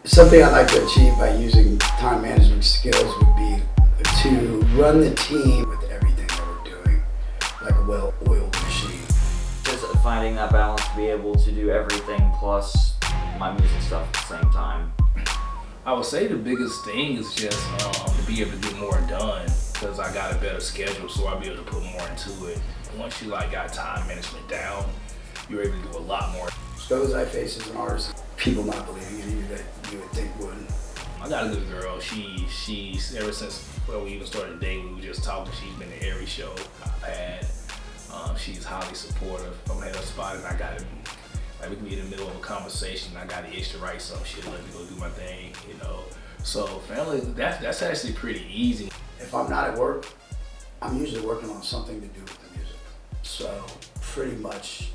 Something I'd like to achieve by using time management skills would be to run the team with everything that we're doing, like a well-oiled machine. Just finding that balance to be able to do everything plus my music stuff at the same time. I would say the biggest thing is just to be able to get more done, because I got a better schedule, so I'll be able to put more into it. Once you got time management down, you're able to do a lot more. Struggles I face as an artist, people not believing in you that you would think would. I got a good girl. She's ever since we even started dating, we were just talking. She's been to every show I've had. She's highly supportive. I'm at a spot and I got it. Like we can be in the middle of a conversation. And I got an itch to write some shit. Let me go do my thing, you know. So family, that's actually pretty easy. If I'm not at work, I'm usually working on something to do with the music. So pretty much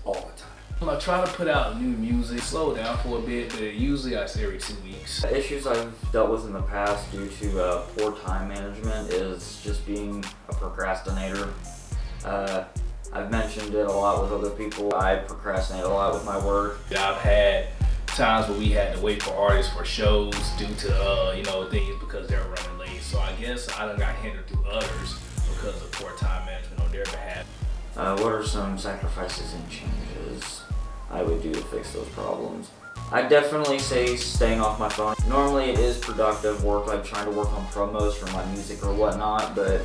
all the time. I try to put out new music, slow down for a bit, but usually I say every 2 weeks. The issues I've dealt with in the past due to poor time management is just being a procrastinator. I've mentioned it a lot with other people. I procrastinate a lot with my work. I've had times where we had to wait for artists for shows due to things because they're running late. So I guess I done got hindered through others because of poor time management on their behalf. What are some sacrifices and changes I would do to fix those problems? I'd definitely say staying off my phone. Normally it is productive work, like trying to work on promos for my music or whatnot, but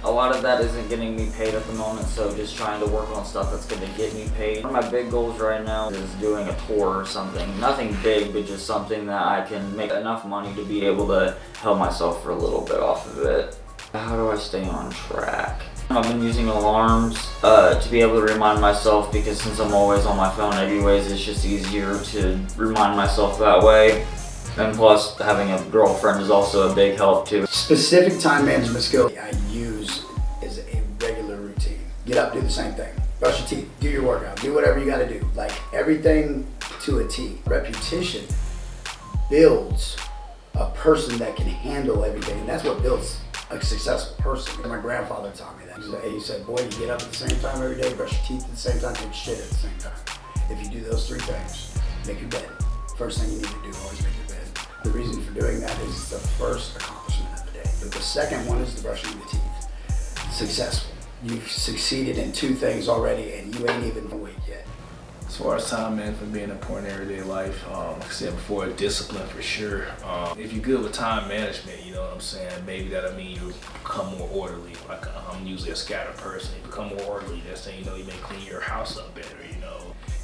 a lot of that isn't getting me paid at the moment, so just trying to work on stuff that's gonna get me paid. One of my big goals right now is doing a tour or something. Nothing big, but just something that I can make enough money to be able to help myself for a little bit off of it. How do I stay on track? I've been using alarms to be able to remind myself, because since I'm always on my phone anyways, it's just easier to remind myself that way. And plus, having a girlfriend is also a big help too. Specific time management skill I use is a regular routine. Get up, do the same thing. Brush your teeth, do your workout, do whatever you gotta do. Like everything to a T. Repetition builds a person that can handle everything, and that's what builds a successful person. My grandfather taught me that. He said, boy, you get up at the same time every day, brush your teeth at the same time, take a shit at the same time. If you do those 3 things, make your bed. First thing you need to do, always make your bed. The reason for doing that is the first accomplishment of the day. But the second one is the brushing of the teeth. Successful. You've succeeded in 2 things already and you ain't even awake yet. As far as time management being important in everyday life, like I said before, discipline for sure. If you're good with time management, you know what I'm saying, maybe that'll mean you become more orderly. Like I'm usually a scattered person. You become more orderly, that's saying, you may clean your house up better,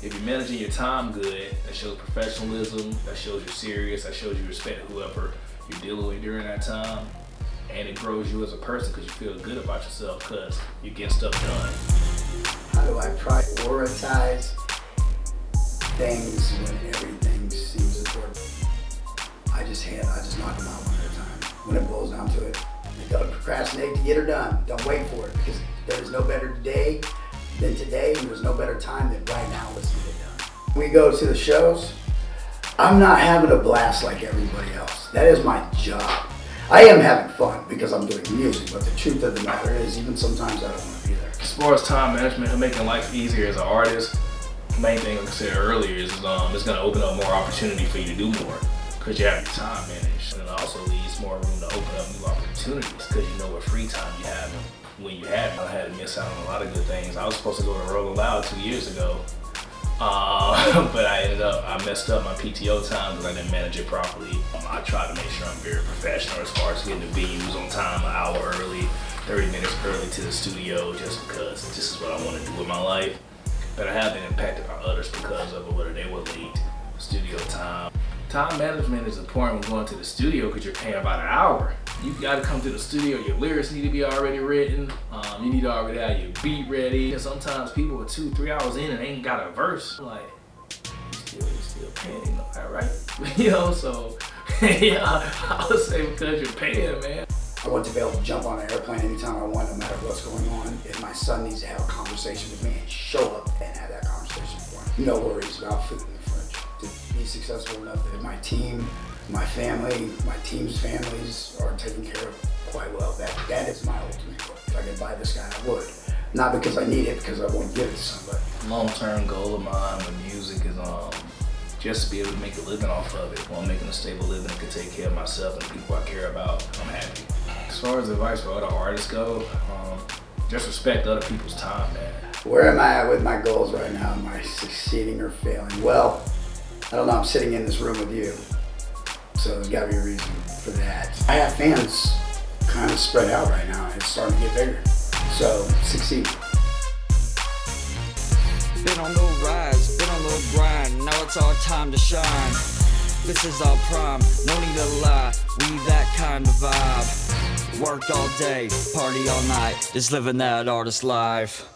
If you're managing your time good, that shows professionalism, that shows you're serious, that shows you respect whoever you're dealing with during that time. And it grows you as a person because you feel good about yourself because you're getting stuff done. How do I prioritize things when everything seems important? I just knock them out one at a time. When it boils down to it, don't procrastinate to get her done. Don't wait for it, because there is no better day than today, and there's no better time than right now. Let's get it done. We go to the shows. I'm not having a blast like everybody else. That is my job. I am having fun because I'm doing music, but the truth of the matter is, even sometimes I don't want to be there. As far as time management and making life easier as an artist, the main thing like I said earlier is it's going to open up more opportunity for you to do more because you have your time managed. And it also leaves more room to open up new opportunities because you know what free time you have when you have it. I had to miss out on a lot of good things. I was supposed to go to Rolling Loud 2 years ago, but I messed up my PTO time because I didn't manage it properly. I try to make sure I'm very professional as far as getting the venues on time, an hour early, 30 minutes early to the studio, just because this is what I want to do with my life. But I have been impacted by others because of whether they were late, studio time. Time management is important when going to the studio because you're paying about an hour. You got to come to the studio, your lyrics need to be already written, you need to already have your beat ready. And sometimes people are 2-3 hours in and ain't got a verse. I'm like, you still paying, all right? So yeah, I would say because you're paying, man. I want to be able to jump on an airplane anytime I want, no matter what's going on. If my son needs to have a conversation with me, and show up and have that conversation for him. No worries about food in the fridge. To be successful enough that my team, my family, my team's families are taken care of quite well. That is my ultimate goal. If I could buy this guy, I would. Not because I need it, because I want to give it to somebody. Long-term goal of mine with music is just to be able to make a living off of it. While I'm making a stable living, I can take care of myself and the people I care about. I'm happy. As far as advice for other artists go, just respect other people's time, man. Where am I at with my goals right now? Am I succeeding or failing? Well, I don't know. I'm sitting in this room with you, so there's got to be a reason for that. I have fans kind of spread out right now. It's starting to get bigger. So, succeed. Been on the rise, been on the grind, now it's our time to shine. This is our prime, no need to lie, we that kind of vibe. Work all day, party all night, just living that artist life.